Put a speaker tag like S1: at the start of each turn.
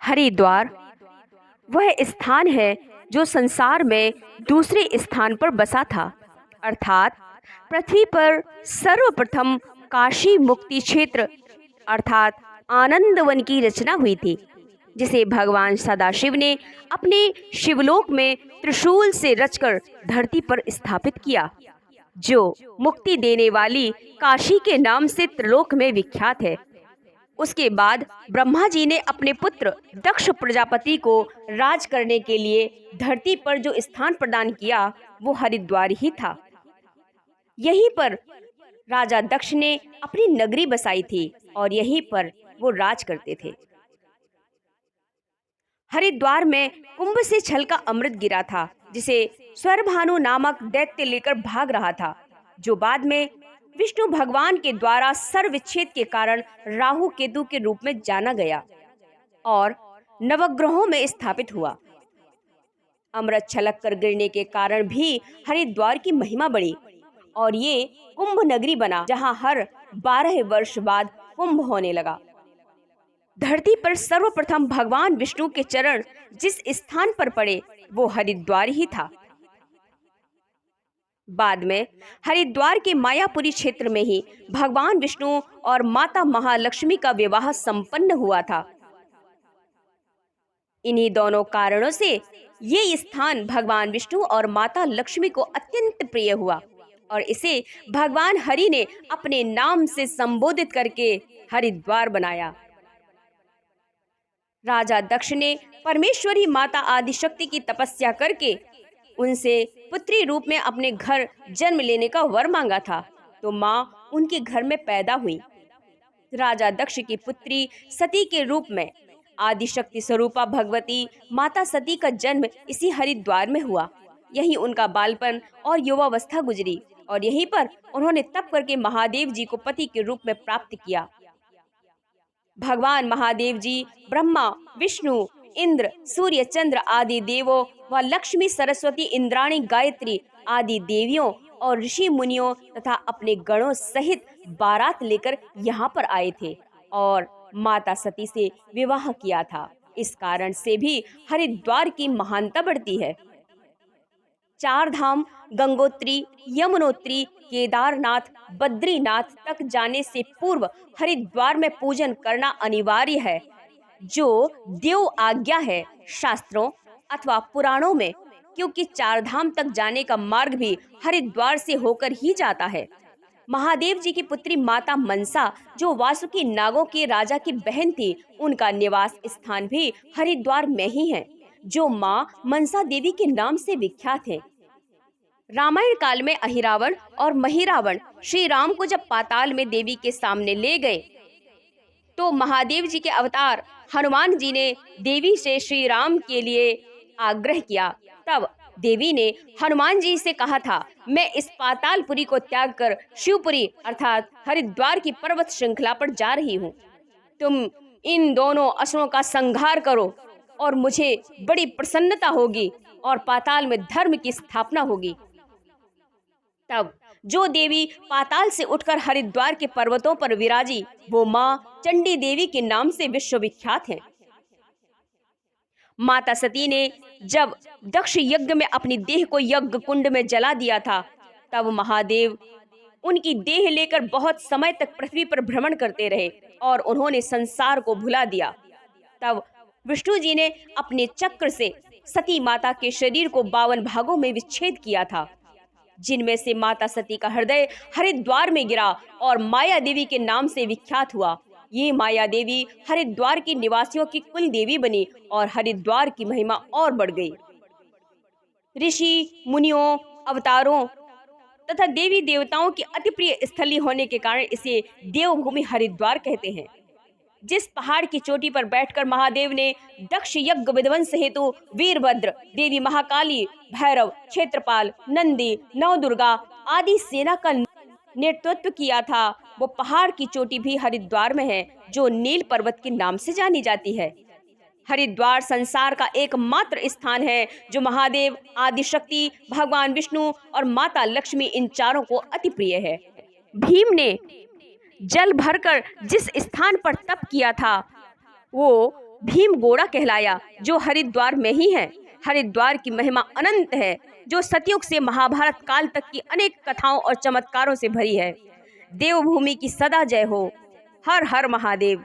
S1: हरिद्वार वह स्थान है जो संसार में दूसरे स्थान पर बसा था, अर्थात पृथ्वी पर सर्वप्रथम काशी मुक्ति क्षेत्र अर्थात आनंदवन की रचना हुई थी, जिसे भगवान सदाशिव ने अपने शिवलोक में त्रिशूल से रचकर धरती पर स्थापित किया, जो मुक्ति देने वाली काशी के नाम से त्रिलोक में विख्यात है। उसके बाद ब्रह्मा जी ने अपने पुत्र दक्ष प्रजापति को राज करने के लिए धरती पर जो स्थान प्रदान किया वो हरिद्वार ही था। यहीं पर राजा दक्ष ने अपनी नगरी बसाई थी और यहीं पर वो राज करते थे। हरिद्वार में कुंभ से छल का अमृत गिरा था, जिसे स्वरभानु नामक दैत्य लेकर भाग रहा था, जो बाद में विष्णु भगवान के द्वारा सर्वविच्छेद के कारण राहु केतु के रूप में जाना गया और नवग्रहों में स्थापित हुआ। अमृत छलक कर गिरने के कारण भी हरिद्वार की महिमा बढ़ी और ये कुंभ नगरी बना, जहां हर 12 वर्ष बाद कुंभ होने लगा। धरती पर सर्वप्रथम भगवान विष्णु के चरण जिस स्थान पर पड़े वो हरिद्वार ही था। बाद में हरिद्वार के मायापुरी क्षेत्र में ही भगवान विष्णु और माता महालक्ष्मी का विवाह संपन्न हुआ था। इन्हीं दोनों कारणों से ये स्थान भगवान विष्णु और माता लक्ष्मी को अत्यंत प्रिय हुआ और इसे भगवान हरि ने अपने नाम से संबोधित करके हरिद्वार बनाया। राजा दक्ष ने परमेश्वरी माता आदिशक्ति की तपस्या करके उनसे पुत्री रूप में अपने घर जन्म लेने का वर मांगा था, तो माँ उनके घर में पैदा हुई। राजा दक्ष की पुत्री सती के रूप में आदिशक्ति स्वरूपा भगवती माता सती का जन्म इसी हरिद्वार में हुआ। यहीं उनका बालपन और युवावस्था गुजरी और यहीं पर उन्होंने तप करके महादेव जी को पति के रूप में प्राप्त किया। भगवान महादेव जी ब्रह्मा, विष्णु, इंद्र, सूर्य, चंद्र आदि देवों व लक्ष्मी, सरस्वती, इंद्राणी, गायत्री आदि देवियों और ऋषि मुनियों तथा अपने गणों सहित बारात लेकर यहाँ पर आए थे और माता सती से विवाह किया था। इस कारण से भी हरिद्वार की महानता बढ़ती है। 4 धाम गंगोत्री, यमुनोत्री, केदारनाथ, बद्रीनाथ तक जाने से पूर्व हरिद्वार में पूजन करना अनिवार्य है, जो देव आज्ञा है शास्त्रों अथवा पुराणों में, क्योंकि 4 धाम तक जाने का मार्ग भी हरिद्वार से होकर ही जाता है। महादेव जी की पुत्री माता मनसा, जो वासुकी नागों के राजा की बहन थी, उनका निवास स्थान भी हरिद्वार में ही है, जो माँ मनसा देवी के नाम से विख्यात है। रामायण काल में अहिरावण और महिरावण श्री राम को जब पाताल में देवी के सामने ले गए तो महादेव जी के अवतार हनुमान जी ने देवी से श्री राम के लिए आग्रह किया। तब देवी ने हनुमान जी से कहा था, मैं इस पातालपुरी को त्याग कर शिवपुरी अर्थात हरिद्वार की पर्वत श्रृंखला पर जा रही हूँ। तुम इन दोनों असुरों का संहार करो और मुझे बड़ी प्रसन्नता होगी और पाताल में धर्म की स्थापना होगी। तब जो देवी पाताल से उठकर हरिद्वार के पर्वतों पर विराजी, वो माँ चंडी देवी के नाम से विश्वविख्यात है। माता सती ने जब दक्ष यज्ञ में अपनी देह को यज्ञ कुंड में जला दिया था, तब महादेव उनकी देह लेकर बहुत समय तक पृथ्वी पर भ्रमण करते रहे और उन्होंने संसार को भुला दिया। तब विष्णु जी ने अपने चक्र से सती माता के शरीर को 52 भागों में विच्छेद किया था, जिनमें से माता सती का हृदय हरिद्वार में गिरा और माया देवी के नाम से विख्यात हुआ। ये माया देवी हरिद्वार की निवासियों की कुल देवी बनी और हरिद्वार की महिमा और बढ़ गई। ऋषि मुनियों, अवतारों तथा देवी देवताओं की अति प्रिय स्थली होने के कारण इसे देवभूमि हरिद्वार कहते हैं। जिस पहाड़ की चोटी पर बैठकर महादेव ने दक्ष यज्ञ विध्वंस हेतु वीरभद्र, देवी महाकाली, भैरव, क्षेत्रपाल, नंदी, नवदुर्गा आदि सेना का नेतृत्व किया था, वो पहाड़ की चोटी भी हरिद्वार में है, जो नील पर्वत के नाम से जानी जाती है। हरिद्वार संसार का एकमात्र स्थान है जो महादेव, आदिशक्ति, भगवान विष्णु और माता लक्ष्मी इन चारों को अति प्रिय है। भीम ने जल भरकर जिस स्थान पर तप किया था वो भीम गोड़ा कहलाया, जो हरिद्वार में ही है। हरिद्वार की महिमा अनंत है, जो सतयुग से महाभारत काल तक की अनेक कथाओं और चमत्कारों से भरी है। देवभूमि की सदा जय हो। हर हर महादेव।